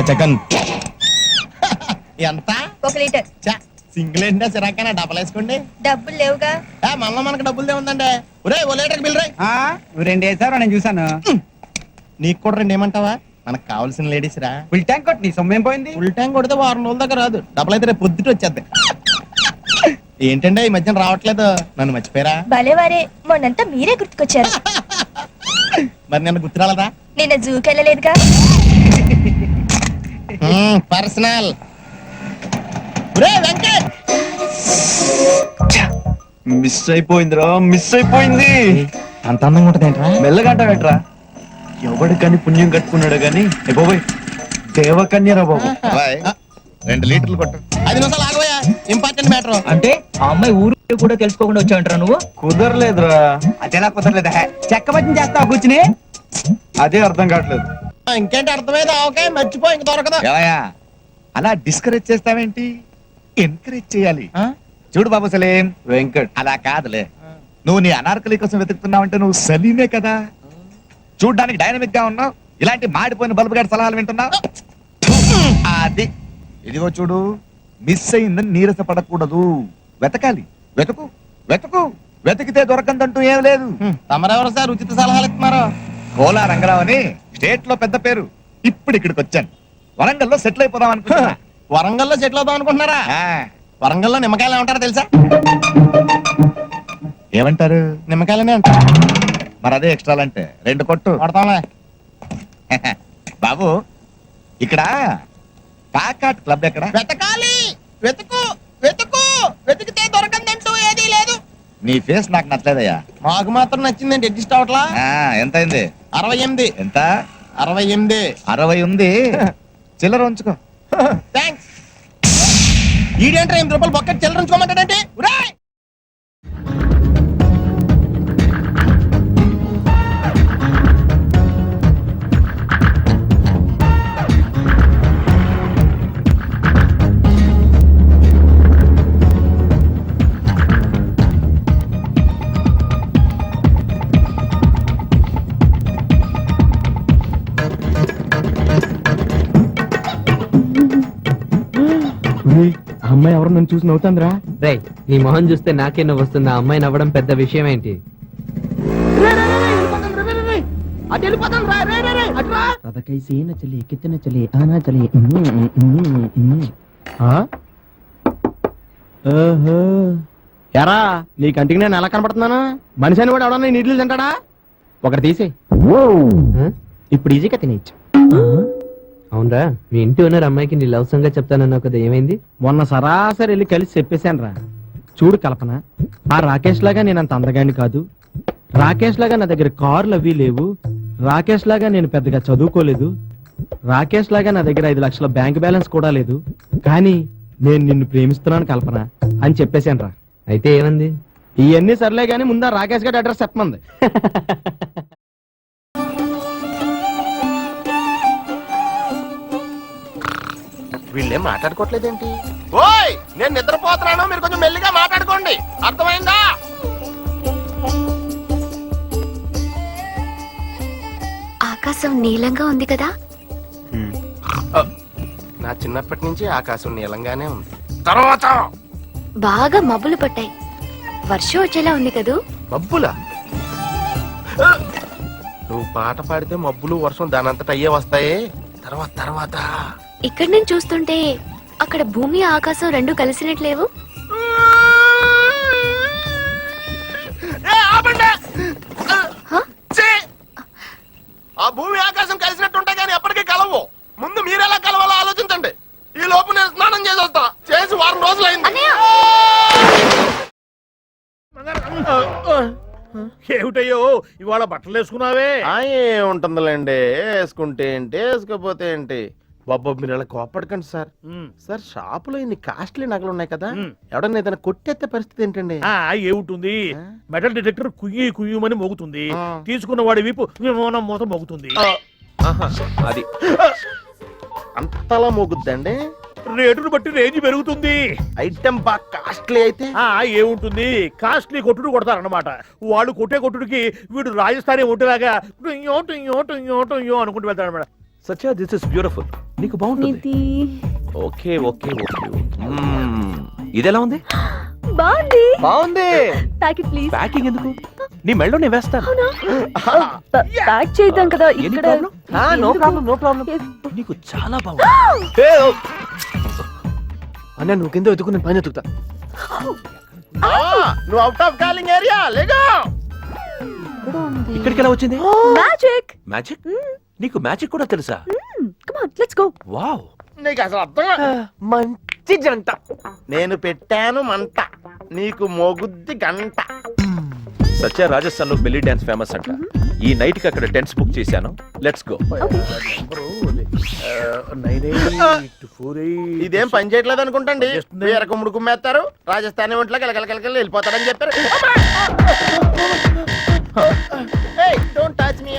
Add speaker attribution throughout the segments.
Speaker 1: Second. ఎంత?
Speaker 2: 1 litre.
Speaker 1: Single ఏంటా సిరాకైనా డబ్బులు వేసుకోండి.
Speaker 2: డబ్బులు లేవుగా.
Speaker 1: మళ్ళీ మనకు డబ్బులు ఉందండి. ఒరే 1 లీటర్ బిల్ రాయ్.
Speaker 3: 2 వేసారు నేను చూసాను.
Speaker 1: నీకు కూడా 2 ఏమంటావా? మనకు కావాల్సిన లేడీస్ రా.
Speaker 3: ఫుల్ ట్యాంక్ కొట్టి నీ సొమ్మేం పోయింది?
Speaker 1: ఫుల్ ట్యాంక్ కొడితే 2 రోజుల దాకా రాదు. డబ్బులు అయితే రేపు పొద్దుట వచ్చేద్ది. ఏంటంటే ఈ మధ్యన రావట్లేదు, నన్ను మర్చిపోయారా?
Speaker 2: భలేవారే, మొన్నంతా మీరే గుర్తుకొచ్చారు.
Speaker 1: మరి నిన్న గుర్తు రాలేదా?
Speaker 2: నిన్న జూకి వెళ్ళలేదుగా.
Speaker 1: పర్సనల్.
Speaker 4: మిస్ అయిపోయిందిరా, మిస్ అయిపోయింది.
Speaker 1: అంత అందంగా ఉంటదేంట్రా?
Speaker 4: మెల్లగంట పెట్టరా. ఎవడు కానీ పుణ్యం కట్టుకున్నాడు గాని బాబాయ్ దేవకన్యరా బాబు.
Speaker 1: 2 లీటర్లు కొట్టు. 5 నిమిషాలు ఆగబోయా, ఇంపార్టెంట్ మ్యాటర్.
Speaker 3: అంటే ఆ అమ్మాయి ఊరు కూడా తెలుసుకోకుండా వచ్చావంటారా నువ్వు?
Speaker 4: కుదరలేదురా.
Speaker 3: అదేలా కుదరలేదా? చెక్క పట్టిన చేస్తావు కూర్చుని.
Speaker 4: అదే అర్థం కావట్లేదు.
Speaker 1: ఇంకేంటి అర్థమైంది? ఓకే, మర్చిపో, ఇంక దొరకదు.
Speaker 4: అలా డిస్కరేజ్ చేస్తావేంటి? ఎంకరేజ్ చేయాలి. చూడు బాబు సలీం, వెంకట్ అలా కాదులే. నువ్వు నీ అనార్కలి కోసం వెతుకుతున్నావంటే నువ్వు సలీమే కదా. చూడ్డానికి డైనమిక్ గా ఉన్నావు, ఇలాంటి మాడిపోయిన బల్బు గారి సలహాలు వింటున్నావు. అది ఇదిగో చూడు, మిస్ అయిందని నీరస పడకూడదు. వెతకాలి, వెతుకు వెతుకు, వెతికితే దొరకందంటూ ఏం లేదు.
Speaker 1: తమరెవరు సార్ ఉచిత సలహాలు ఇస్తున్నారు?
Speaker 4: కోలా రంగరావు అని స్టేట్ లో పెద్ద పేరు. ఇప్పుడు ఇక్కడికి వచ్చాను. వరంగల్లో సెటిల్ అయిపోదాం అనుకుంటున్నా.
Speaker 1: వరంగల్లో సెటిల్ అవుదాం అనుకుంటున్నారా? వరంగల్లో నిమ్మకాయలు ఏమంటారో తెలుసా?
Speaker 4: ఏమంటారు?
Speaker 1: నిమ్మకాయలనే అంటారు.
Speaker 4: మరి అదే ఎక్స్ట్రా అంటే 2 కొట్టు
Speaker 1: కొడతాంలే.
Speaker 4: బాబు ఇక్కడ కాకాట్ క్లబ్ ఎక్కడ?
Speaker 1: వెతకాలి, వెతుకు వెతుకు, వెతికితే దొరకందంటూ ఏదీ లేదు.
Speaker 4: నీ ఫేస్ నాకు నచ్చలేదయ్యా.
Speaker 1: మాకు మాత్రం నచ్చిందండి, అడ్జస్ట్ అవట్లా.
Speaker 4: ఎంత అయింది?
Speaker 1: 68.
Speaker 4: ఎంత?
Speaker 1: 68.
Speaker 4: 60 ఉంది. చిల్లర ఉంచుకో.
Speaker 1: థ్యాంక్స్. ఈడేంట్రా 8 రూపాయలు బొక్క చిల్లర ఉంచుకోమంటాడంటే? అమ్మాయి ఎవరు నన్ను చూసి నవ్వుతుందిరా?
Speaker 5: రే, నీ మొహం చూస్తే నాకే నవ్వు వస్తుంది. ఆ అమ్మాయి నవ్వడం పెద్ద విషయం ఏంటి?
Speaker 1: ఎరా, నీ కంటికి నేను ఎలా కనపడుతున్నాను? మనిషి అని కూడా ఎవడన్నా నీళ్ళు తింటాడా? ఒకటి తీసే, ఇప్పుడు ఈజీగా తినేయచ్చు.
Speaker 5: అవునరా, మీ ఇంటి ఓనర్ అమ్మాయికి నీ లవ్ సంగతి చెప్తానన్నావు కదా, ఏమైంది?
Speaker 1: మొన్న సరాసరి వెళ్ళి కలిసి చెప్పేశాను రా. చూడు కల్పన, ఆ రాకేష్ లాగా నేను అంత అందగాడిని కాదు. రాకేష్ లాగా నా దగ్గర కార్లు అవి లేవు. రాకేష్ లాగా నేను పెద్దగా చదువుకోలేదు. రాకేష్ లాగా నా దగ్గర 5 లక్షల బ్యాంక్ బ్యాలెన్స్ కూడా లేదు. కానీ నేను నిన్ను ప్రేమిస్తున్నాను కల్పన అని చెప్పేశాను రా.
Speaker 5: అయితే ఏమంది?
Speaker 1: ఇవన్నీ సర్లే గానీ ముందా రాకేష్ గారి అడ్రస్ చెప్పమంది. వీళ్ళేం మాట్లాడుకోవట్లేదేంటి? ఓయ్, నేను నిద్రపోతున్నాను, మీరు కొంచెం మెల్లిగా మాట్లాడుకోండి, అర్థమైందా?
Speaker 6: ఆకాశం నీలంగా ఉంది కదా.
Speaker 1: నా చిన్నప్పటి నుంచి ఆకాశం నీలంగానే ఉంది. తర్వాత
Speaker 6: బాగా మబ్బులు పట్టాయి, వర్షం వచ్చేలా ఉంది కదూ.
Speaker 1: మబ్బులా? నువ్వు పాట పాడితే మబ్బులు వర్షం దానంతట అయ్యే వస్తాయి. తర్వాత
Speaker 6: ఇక్కడి నుంచి చూస్తుంటే అక్కడ భూమి ఆకాశం రెండు కలిసినట్లేవు.
Speaker 1: ఆ భూమి ఆకాశం కలిసినట్టుంటాయి కానీ ఎప్పటికీ కలవు. ముందు మీరెలా కలవాలో ఆలోచించండి. ఈ లోపు నేను స్నానం చేసి వస్తా. చేసి 1 వారం రోజులైంది.
Speaker 7: ఏమిటయ్యో ఇవాళ బట్టలు వేసుకున్నావే?
Speaker 1: ఏముంటుందిలేండి, వేసుకుంటే ఏంటి వేసుకోపోతే ఏంటి. బాబా మీరు ఇలా కోపడకండి సార్. సార్ షాపులో ఇన్ని కాస్ట్లీ నగలు ఉన్నాయి కదా, ఎవడన్నా ఏదైనా కొట్టేస్తే పరిస్థితి ఏంటండి?
Speaker 7: ఏముంటుంది, మెటల్ డిటెక్టర్ కుయ్యమని మోగుతుంది, తీసుకున్న వాడి వీపు మూత మోగుతుంది.
Speaker 1: అది అంతలా మోగుద్దండి.
Speaker 7: రేటును బట్టి రేంజ్ పెరుగుతుంది.
Speaker 1: ఐటమ్ బాగా కాస్ట్లీ అయితే
Speaker 7: ఏముంటుంది, కాస్ట్లీ కొట్టుడు కొడతారన్నమాట. వాళ్ళు కొట్టే కొట్టుడికి వీడు రాజస్థానీ ఒంటిలాగా అనుకుంటూ వెళ్తాడు అనమాట.
Speaker 8: సత్య దిస్ ఇస్ బ్యూటిఫుల్. నీకు బాగుంటుంది. Okay okay okay. ఇది ఎలా ఉంది?
Speaker 6: బాగుంది.
Speaker 8: బాగుంది.
Speaker 6: Packet please.
Speaker 8: ప్యాకింగ్ ఎందుకు? నీ మెళ్ళో నేను వేస్తాను.
Speaker 6: ప్యాక్ చేద్దాం కదా ఇక్కడ.
Speaker 8: No problem no problem. నీకు చాలా బాగుంది.
Speaker 5: అన్న నువ్వు కింద వెతుకు, నేను పైన ఎత్తుకుతా.
Speaker 8: నువ్వు అవుట్ ఆఫ్ కాలింగ్ ఏరియా లేగా. ఇక్కడికి ఎలా వచ్చింది?
Speaker 6: మ్యాజిక్.
Speaker 8: మ్యాజిక్? నీకు మ్యాజిక్ కూడా తెలుసా?
Speaker 6: Come on let's go.
Speaker 8: Wow.
Speaker 9: నీకు అసలు అర్థం మంచి జంట నేను పెట్టాను మంట, నీకు మోగుద్ది గంట.
Speaker 8: సత్య రాజస్థాన్ లో బెల్లీ డాన్స్ ఫేమస్ అంట. ఈ నైట్ కి అక్కడ టెంట్స్ బుక్ చేశాను. Let's go.
Speaker 9: ఇదేం పని చేయట్లేదు అనుకుంటండి. వేరే కుమ్ముడు కుమ్మేస్తారు, రాజస్థాన్ ఒంట్లో కలకలకలకల వెళ్ళిపోతారని చెప్పారు. Don't touch me.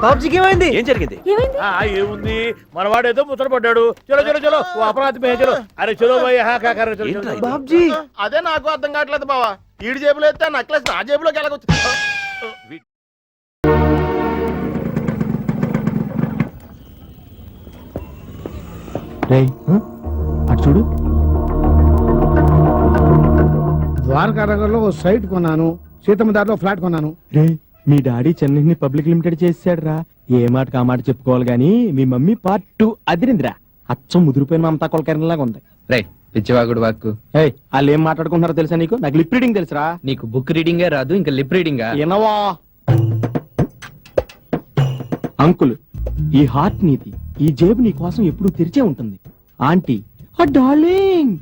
Speaker 5: బాబుజీకి ఏమైంది?
Speaker 8: ఏం జరిగింది?
Speaker 7: ఏముంది, మనవాడేదో ముచ్చట పడ్డాడు. చలో చలో చలో, ఓ అపరాధి మే చలో. అరే చలో భయ్, హా కా కర్ చలో
Speaker 8: ఏంట్రా
Speaker 7: చలో.
Speaker 8: ఇది?
Speaker 5: బాబుజీ
Speaker 9: అదే నాకు అర్థం కావట్లేదు బావా. ఈడి జేబులో ఎత్తే నక్లెస్ నా జేబులోకి ఎలాగొచ్చు?
Speaker 1: రేయ్, అటు చూడు.
Speaker 3: ద్వారకా నగర్లో ఓ సైట్ కొన్నాను, సీతమ్మ దారిలో ఫ్లాట్ కొన్నాను.
Speaker 1: రే, మీ డాడీ చెన్నైని పబ్లిక్ లిమిటెడ్ చేసాడు రా. ఏ మాటకు ఆ మాట చెప్పుకోవాలి గానీ మీ మమ్మీ పార్ట్ 2 అదిరిందిరా. అచ్చం ముదిరిపోయిన మమతా కొలకరణలాగా ఉంది.
Speaker 5: రే పిచ్చివాగుడు వాక్కు.
Speaker 1: ఏయ్, వాళ్ళు ఏం మాట్లాడుకుంటున్నారో తెలుసా నీకు? నాకు లిప్ రీడింగ్ తెలుసురా.
Speaker 5: నీకు బుక్ రీడింగే రాదు, ఇంకా లిప్ రీడింగా?
Speaker 1: వినవా అంకుల్, ఈ హార్ట్ నీది, ఈ జేబు నీ కోసం ఎప్పుడూ తెరిచే ఉంటుంది. ఆంటీ, ఆ డార్లింగ్,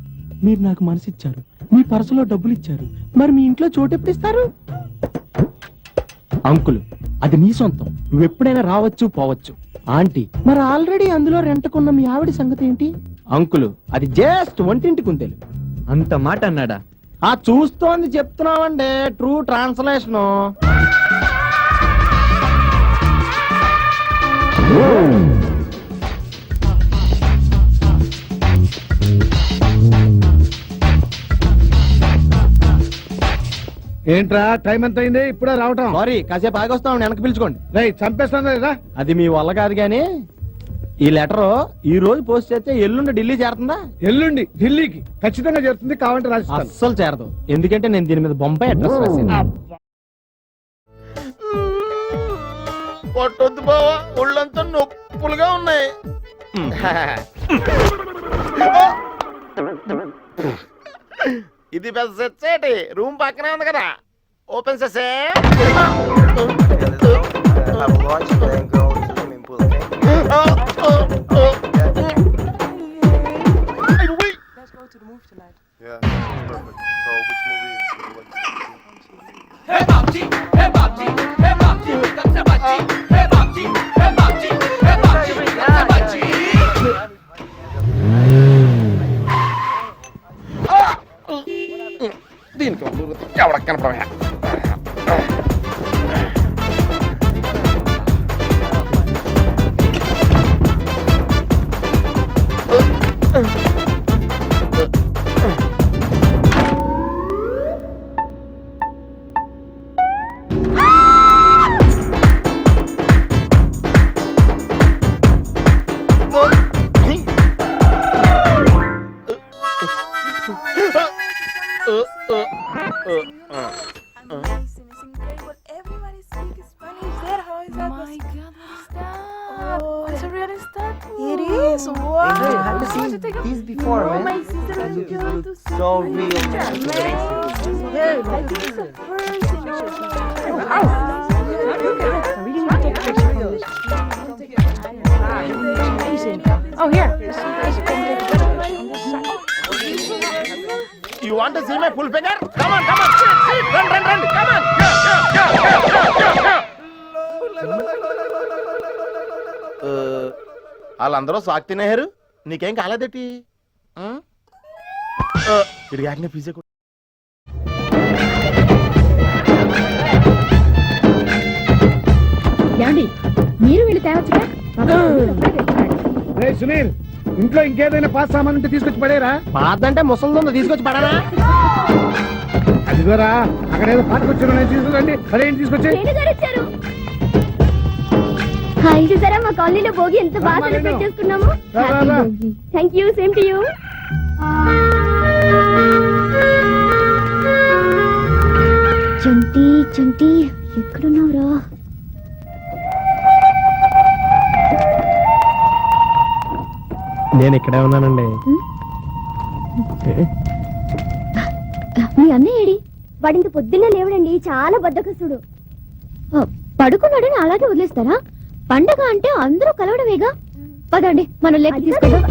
Speaker 1: మీరు నాకు మనసిచ్చారు, మీ పర్సులో డబ్బులు ఇచ్చారు, మరి మీ ఇంట్లో చోటు ఎప్పుడు ఇస్తారు? అంకుల్, అది నీ సొంతం, నువ్వు ఎప్పుడైనా రావచ్చు పోవచ్చు. ఆంటీ, మరి ఆల్రెడీ అందులో రెంటకున్న మీ ఆవిడ సంగతి ఏంటి? అంకుల్, అది జస్ట్ వంటింటి కుందేలు.
Speaker 5: అంత మాట అన్నాడా?
Speaker 1: ఆ చూస్తోంది చెప్తున్నావండి, ట్రూ ట్రాన్స్లేషన్.
Speaker 3: ఏంట్రా టైం ఎంత అయింది? ఇప్పుడే రావటం?
Speaker 1: సారీ, కాసేపు ఆగొస్తాం, వెనక్కి పిలుచుకోండి.
Speaker 3: రేయ్, చంపేస్తాను కదా.
Speaker 1: అది మీ వల్ల కాదు గానీ, ఈ లెటర్ ఈ రోజు పోస్ట్ చేస్తే ఎల్లుండి ఢిల్లీ చేరుతుందా?
Speaker 3: ఎల్లుండి ఢిల్లీకి ఖచ్చితంగా చేరుతుంది, కావాలంటే రాసిస్తాను.
Speaker 1: అస్సలు చేరదు, ఎందుకంటే నేను దీని మీద బొంబాయి అడ్రస్ రాశాను.
Speaker 9: కొట్టొద్దు బావా, ఒళ్ళంతా నొప్పులుగా ఉన్నాయి. ఇది పెద్ద సెట్, రూమ్ పక్కనే ఉంది కదా, ఓపెన్ చేసే. దీనికి ఎవడ కనపడయా? You want to see my full figure? Come on, come on, sit, run, come on. వాళ్ళందరూ సాక్ తినేహారు, నీకేం కాలేదేటి? తిరిగాకనే పిజ్జా.
Speaker 6: మీరు వీళ్ళు తేవచ్చుగా.
Speaker 3: రేయ్ సునీల్, ఇంట్లో ఇంకేదైనా పాస్ సామాన్ ఉంటే తీసుకొచ్చి పడేరా.
Speaker 1: పాదంటే ముసలిందో తీసుకొచ్చి పడానా?
Speaker 3: అదిగోరా, అక్కడ ఏదో పాతకొచ్చారు, తీసుకురండి. అదే తీసుకొచ్చి.
Speaker 6: హాయ్ చూసారా మా కాలనీలో భోగి ఎంత బాగా
Speaker 3: రా,
Speaker 6: సెలబ్రేట్
Speaker 3: రా.
Speaker 6: చేసుకున్నాము
Speaker 3: రా, రా, రా.
Speaker 6: Thank you same to you Chanti Chanti ఎక్కడున్నావురా
Speaker 1: నేను ఇక్కడే ఉన్నానండి.
Speaker 6: మీ అన్నయ్య ఏడి వాడింత పొద్దున్నే లేవడండి చాలా బద్దకస్తుడు పడుకున్నాడని అలాగే వదిలేస్తారా పండగ అంటే అందరూ కలవడమేగా పదండి మనం లేక తీసుకుందాం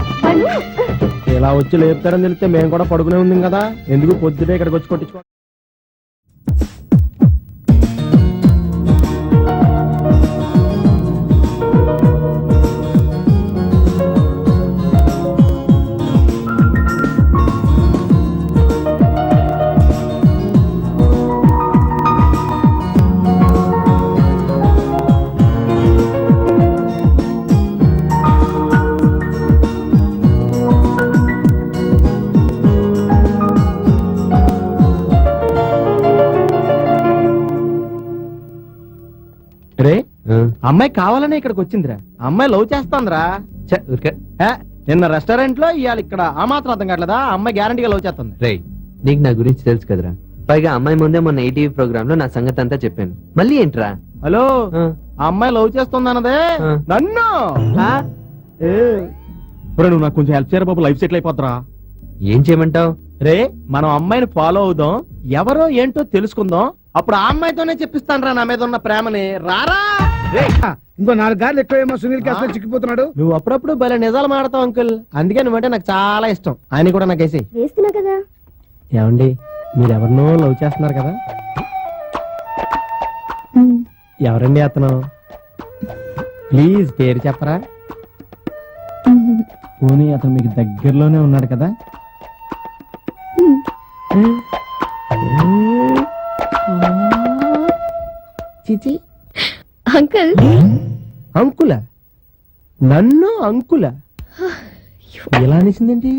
Speaker 1: ఇలా వచ్చి లేపుతారని తెలిస్తే మేము కూడా పడుకునే ఉంది కదా, ఎందుకు పొద్దునే ఇక్కడికి వచ్చి కొట్టించుకో. రే అమ్మాయి కావాలనే ఇక్కడికి వచ్చిందిరా, అమ్మాయి లవ్ చేస్తాందిరా. నిన్న రెస్టారెంట్ లో ఇవాళ ఇక్కడ ఆ మాత్రం అర్థం కావట్లేదా, అమ్మాయి గ్యారంటీగా లవ్ చేస్తుంది.
Speaker 5: రే నీకు నా గురించి తెలుసు కదరా, పైగా అమ్మాయి ముందే మొన్న ఈటీవీ ప్రోగ్రామ్ లో నా సంగతి అంతా చెప్పాను. మళ్ళీ ఏంట్రా?
Speaker 1: హలో,
Speaker 5: ఆ,
Speaker 1: ఆ అమ్మాయి లవ్ చేస్తుంది అన్నదే
Speaker 5: ఆ.
Speaker 1: నన్ను.
Speaker 5: ఆ?
Speaker 1: నువ్వు నాకు కొంచెం హెల్ప్ చేయరా బాబు, లైఫ్ సెటిల్ అయిపోద్దిరా.
Speaker 5: ఏం చేయమంటావు?
Speaker 1: రే మనం అమ్మాయిని ఫాలో అవుదాం, ఎవరో ఏంటో తెలుసుకుందాం, అప్పుడు ఆ అమ్మాయితోనే చెప్పిస్తాను నా మీద ఉన్న ప్రేమని. రారా
Speaker 3: ఇంకో 4 గార్లు ఎక్కువేమో సునీల్ కాస్త చిక్కిపోతున్నాడు.
Speaker 1: నువ్వు అప్పుడప్పుడు భలే నిజాలు మాడతావు అంకుల్, అందుకే నువ్వంటే నాకు చాలా ఇష్టం. ఆయన కూడా నాకు వేసి.
Speaker 6: వేస్తున్నా కదా
Speaker 1: ఏమండి మీరు ఎవరినో లవ్ చేస్తున్నారు కదా, ఎవరండి అతను? ప్లీజ్ పేరు చెప్పరా? పోనీ అతను మీకు దగ్గరలోనే ఉన్నాడు కదా? చిచి
Speaker 6: అంకుల్
Speaker 1: అంకుల, నన్ను అంకుల ఎలా అనేసిందేంటి?